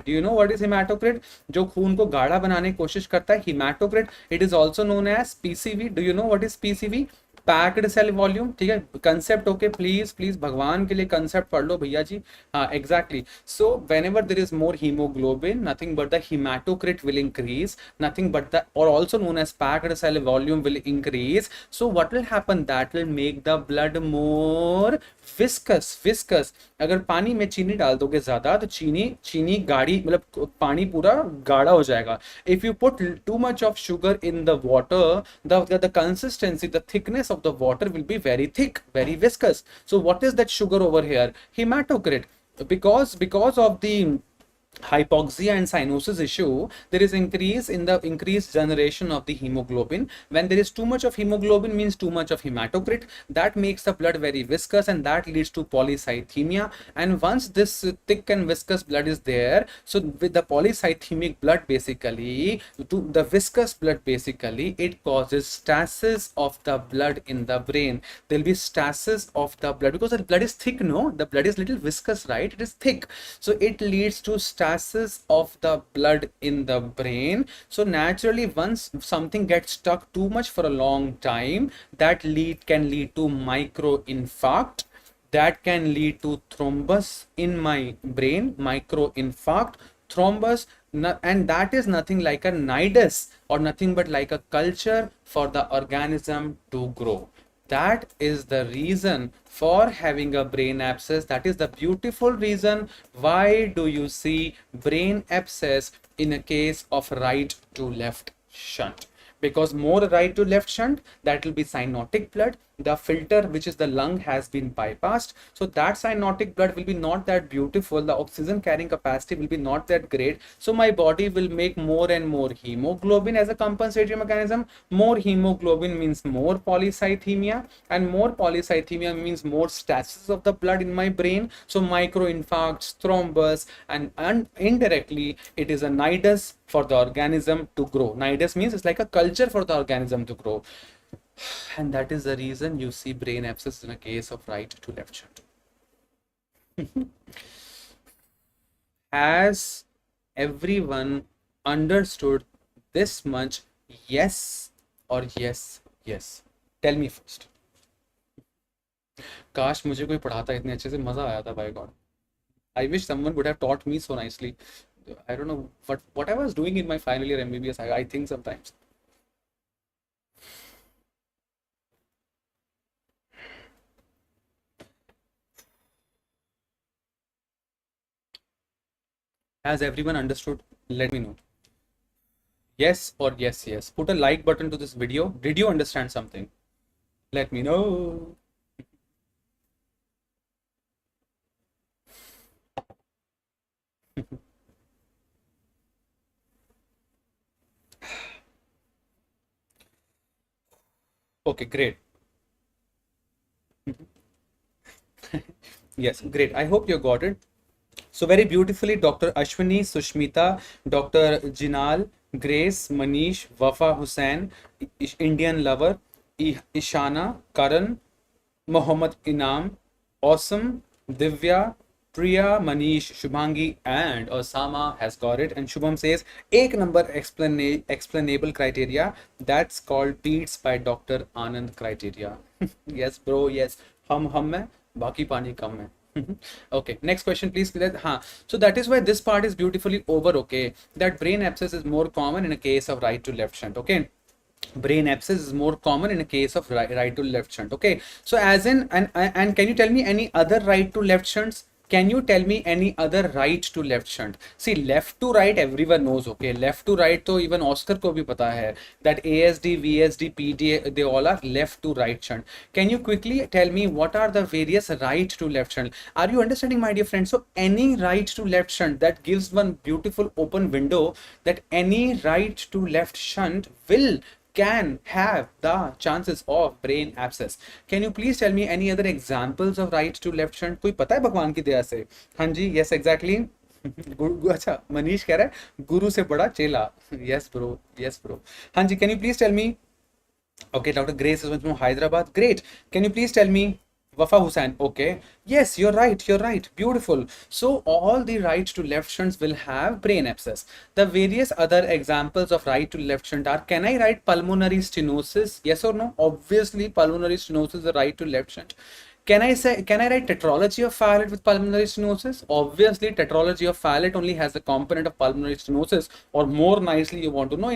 do you know what is hematocrit? जो खून को गाढ़ा बनाने की कोशिश करता है, hematocrit, it is also known as PCV. Do you know what is PCV? Packed cell volume. ठीक है, कंसेप्ट. ओके, प्लीज भगवान के लिए कंसेप्ट पढ़ लो भैया जी. हाँ, exactly. So when ever there is more haemoglobin, nothing but the hematocrit will increase, nothing but the, or also known as packed cell volume, will increase. So what will happen? That will make the blood more viscous. अगर पानी में चीनी डाल दोगे ज्यादा तो चीनी गाढ़ी, मतलब पानी पूरा गाढ़ा हो जाएगा. If you put too much of sugar in the water, the consistency, the thickness of the water will be very thick, very viscous. So what is that sugar over here? Hematocrit. Because of the hypoxia and cyanosis issue, there is increased generation of the hemoglobin. When there is too much of hemoglobin, means too much of hematocrit, that makes the blood very viscous, and that leads to polycythemia. And once this thick and viscous blood is there, so with the polycythemic blood, basically to the viscous blood, basically it causes stasis of the blood in the brain. There will be stasis of the blood because the blood is thick. No, the blood is little viscous, right? It is thick, so it leads to stasis of the blood in the brain. So naturally, once something gets stuck too much for a long time, that can lead to microinfarct, that can lead to thrombus in my brain, microinfarct, thrombus, and that is nothing like a nidus or nothing but like a culture for the organism to grow. That is the reason for having a brain abscess. That is the beautiful reason why do you see brain abscess in a case of right to left shunt. Because more right to left shunt, that will be cyanotic blood. The filter, which is the lung, has been bypassed. So that cyanotic blood will be not that beautiful. The oxygen carrying capacity will be not that great. So my body will make more and more hemoglobin as a compensatory mechanism. More hemoglobin means more polycythemia, and more polycythemia means more stasis of the blood in my brain. So microinfarcts, thrombus, and indirectly it is a nidus for the organism to grow. Nidus means it's like a culture for the organism to grow. And that is the reason you see brain abscess in a case of right to left shunt. Has everyone understood this much? Yes or yes? Tell me first. काश मुझे कोई पढ़ाता इतने अच्छे से, मजा आया था. By God, I wish someone would have taught me so nicely. I don't know what I was doing in my final year MBBS. I think sometimes. Has everyone understood? Let me know. Yes or yes. Put a like button to this video. Did you understand something? Let me know. Okay, great. Yes, great. I hope you got it. So very beautifully, Dr. Ashwini, Sushmita, Dr. Jinal, Grace, Manish, Wafa Hussain, Indian Lover, Ishana, Karan, Mohammed Inam, Awesome, Divya, Priya, Manish, Shubhangi, and Osama has got it. And Shubham says, एक number explainable criteria, that's called PEATS by Dr. Anand criteria. Yes, bro, yes. हम में, बाकी पानी कम है. Okay, next question please. So that is why this part is beautifully over. Okay, that brain abscess is more common in a case of right to left shunt. Okay, brain abscess is more common in a case of right to left shunt. Okay, so as in, and can you tell me any other right to left shunts? Can you tell me any other right to left shunt? See, left to right everyone knows, okay? Left to right तो even Oscar को भी पता है that ASD, VSD, PDA, they all are left to right shunt. Can you quickly tell me what are the various right to left shunt? Are you understanding, my dear friends? So any right to left shunt, that gives one beautiful open window that any right to left shunt can have the chances of brain abscess. Can you please tell me any other examples of right to left shunt? कोई पता है भगवान की दया से? हाँ जी, yes exactly. अच्छा, मनीष कह रहा है गुरु से बड़ा चेला. Yes bro, yes bro. हाँ जी, can you please tell me? Okay, Dr. Grace is from Hyderabad. Great. Can you please tell me? Wafa Hussain. Okay. Yes, you're right. You're right. Beautiful. So all the right to left shunts will have brain abscess. The various other examples of right to left shunt are: can I write pulmonary stenosis? Yes or no? Obviously, pulmonary stenosis is a right to left shunt. Can I write tetralogy of Fallot with pulmonary stenosis? Obviously, tetralogy of Fallot only has the component of pulmonary stenosis, or more nicely, you want to know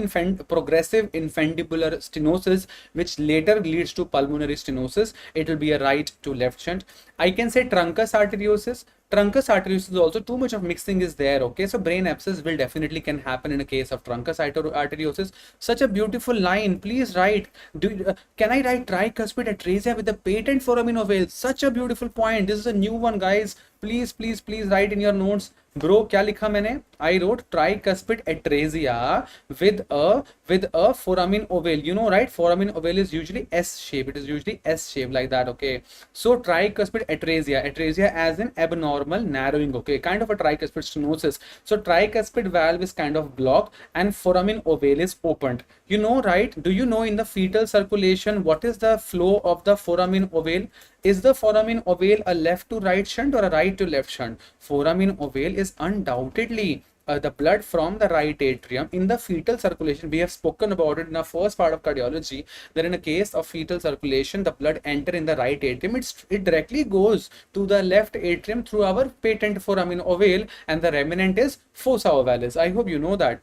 progressive infundibular stenosis, which later leads to pulmonary stenosis. It will be a right to left shunt. I can say truncus arteriosus. Truncus arteriosus is also too much of mixing is there. Okay, so brain abscess will definitely can happen in a case of truncus arteriosus. Such a beautiful line. Please write. Can I write tricuspid atresia with the patent foramen ovale? Such a beautiful point. This is a new one, guys. Please, please, please write in your notes. Bro, क्या लिखा मैंने? I wrote tricuspid atresia with a foramen ovale. You know, right? Foramen ovale is usually S shape. It is usually S shape like that. Okay. So tricuspid atresia. Atresia as in abnormal narrowing. Okay, kind of a tricuspid stenosis. So tricuspid valve is kind of blocked and foramen ovale is opened. You know, right? Do you know in the fetal circulation what is the flow of the foramen ovale? Is the foramen ovale a left to right shunt or a right to left shunt? Foramen ovale is undoubtedly the blood from the right atrium in the fetal circulation. We have spoken about it in our first part of cardiology, that in a case of fetal circulation, the blood enter in the right atrium. It directly goes to the left atrium through our patent foramen ovale, and the remnant is fossa ovalis. I hope you know that.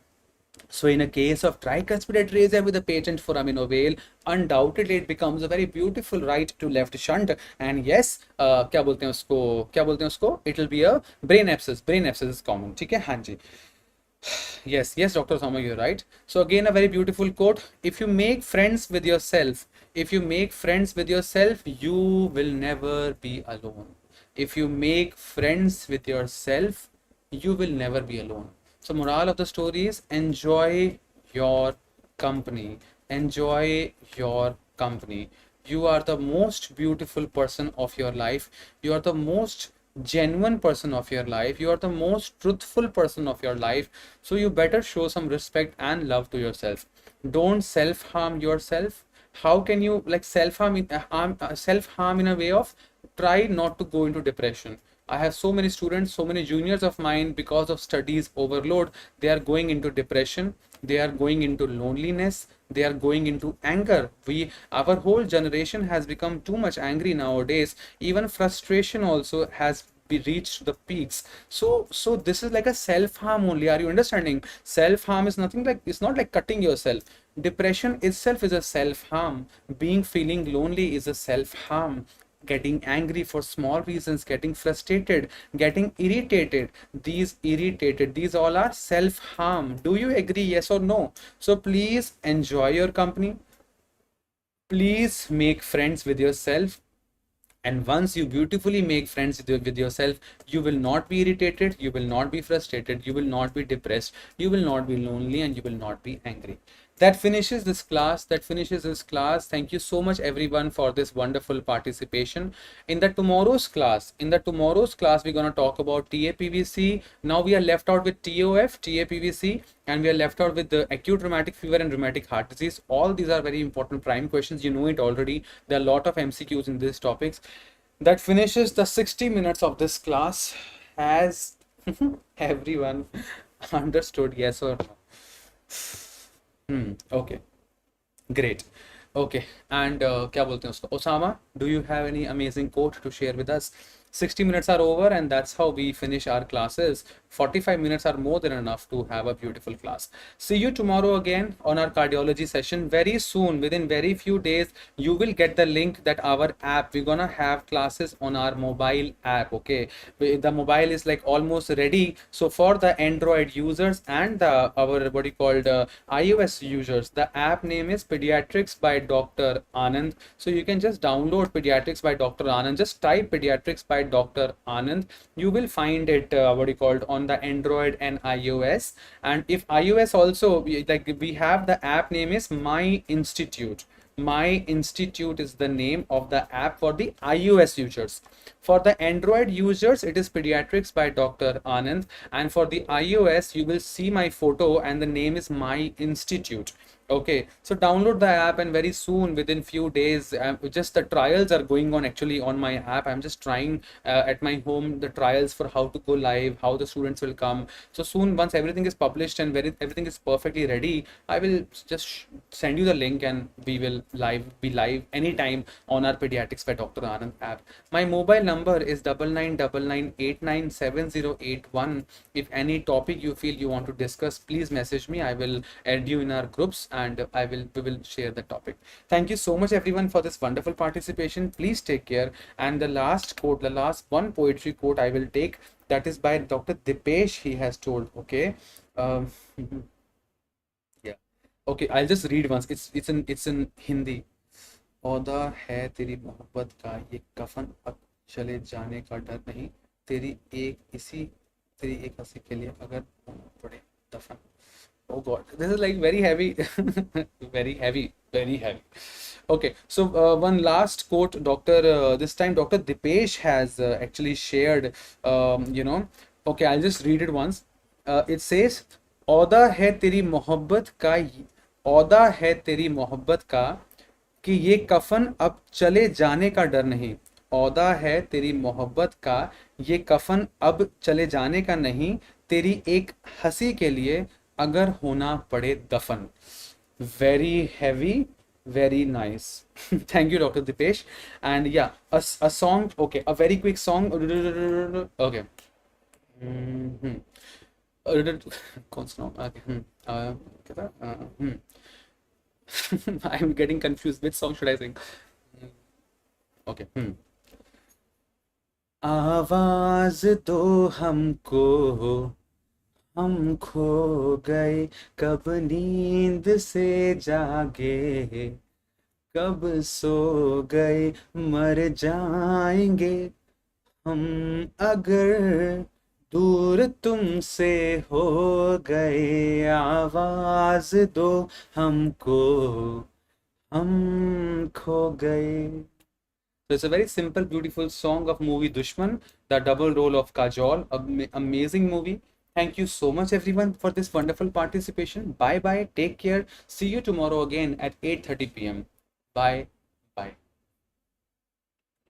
So in a case of tricuspid atresia with a patent foramen ovale, undoubtedly it becomes a very beautiful right to left shunt. And yes, क्या बोलते हैं उसको? It will be a brain abscess. Brain abscess is common. ठीक है? हाँ जी. Yes, yes, Dr. Sama, you're right. So again, a very beautiful quote. If you make friends with yourself, you will never be alone. If you make friends with yourself, you will never be alone. So moral of the story is enjoy your company. Enjoy your company. You are the most beautiful person of your life. You are the most genuine person of your life. You are the most truthful person of your life. So you better show some respect and love to yourself. Don't self-harm yourself. How can you like self-harm in a way of try not to go into depression? I have so many students, so many juniors of mine, because of studies overload, they are going into depression, they are going into loneliness, they are going into anger. Our whole generation has become too much angry nowadays. Even frustration also has reached the peaks. So this is like a self-harm only. Are you understanding? Self-harm is nothing like, it's not like cutting yourself. Depression itself is a self-harm. Feeling lonely is a self-harm. Getting angry for small reasons, getting frustrated, getting irritated, these all are self-harm. Do you agree? Yes or no? So please enjoy your company. Please make friends with yourself. And once you beautifully make friends with yourself, you will not be irritated, you will not be frustrated, you will not be depressed, you will not be lonely, and you will not be angry. That finishes this class. Thank you so much everyone for this wonderful participation. In the tomorrow's class, we're going to talk about TAPVC. Now we are left out with TOF, TAPVC, and we are left out with the acute rheumatic fever and rheumatic heart disease. All these are very important prime questions. You know it already. There are a lot of MCQs in these topics. That finishes the 60 minutes of this class. Has everyone understood? Yes or no? Okay, great. Okay, and क्या बोलते हैं उसको? Osama, do you have any amazing quote to share with us? 60 minutes are over, and that's how we finish our classes. 45 minutes are more than enough to have a beautiful class. See you tomorrow again on our cardiology session. Very soon, within very few days, you will get the link that our app, we're gonna have classes on our mobile app. Okay, the mobile is like almost ready. So for the Android users and the our what you called iOS users, the app name is Pediatrics by Dr. Anand. So you can just download Pediatrics by Dr. Anand. Just type Pediatrics by Dr. Anand. You will find it what you called on the Android and iOS. And if iOS also, we have the app name is My Institute. My Institute is the name of the app for the iOS users. For the Android users, it is Pediatrics by Dr. Anand, and for the iOS, you will see my photo and the name is My Institute. Okay, so download the app, and very soon, within few days, just the trials are going on actually on my app. I'm just trying at my home the trials for how to go live, how the students will come. So soon, once everything is published and everything is perfectly ready, I will just send you the link, and we will be live anytime on our Pediatrics by Dr. Anand app. My mobile number is 9999897081. If any topic you feel you want to discuss, please message me. I will add you in our groups, and we will share the topic. Thank you so much everyone for this wonderful participation. Please take care. And the last quote, the last one poetry quote I will take, that is by Dr. Dipesh. He has told, okay, yeah, okay, I'll just read once. It's in Hindi. औदा है तेरी मोहब्बत का ये कफन, अब चले जाने का डर नहीं, तेरी एक हंसी के लिए अगर होना पड़े दफन. Oh God, this is like very heavy, very heavy, very heavy. Okay, so one last quote, this time Dr. Dipesh has actually shared, okay, I'll just read it once. It says, औदा है तेरी मोहब्बत का औदा है तेरी मोहब्बत का कि ये कफन अब चले जाने का डर नहीं. औदा है तेरी मोहब्बत का ये कफन अब चले जाने का नहीं, तेरी एक हंसी के लिए अगर होना पड़े दफन. Very heavy, very nice. Thank you, Dr. Dipesh. And yeah, a song, okay, a very quick song. Okay. कौन सा नाम? Okay. क्या था? I'm getting confused. Which song should I sing? Okay. आवाज दो हमको, हम खो गए, कब नींद से जागे, कब सो गए, मर जाएंगे हम अगर दूर तुमसे हो गए. आवाज दो हमको, हम खो गए. So it's a very simple, beautiful song of movie Dushman, the double role of Kajol, amazing movie. Thank you so much everyone for this wonderful participation. Bye bye, take care. See you tomorrow again at 8:30 p.m. Bye bye.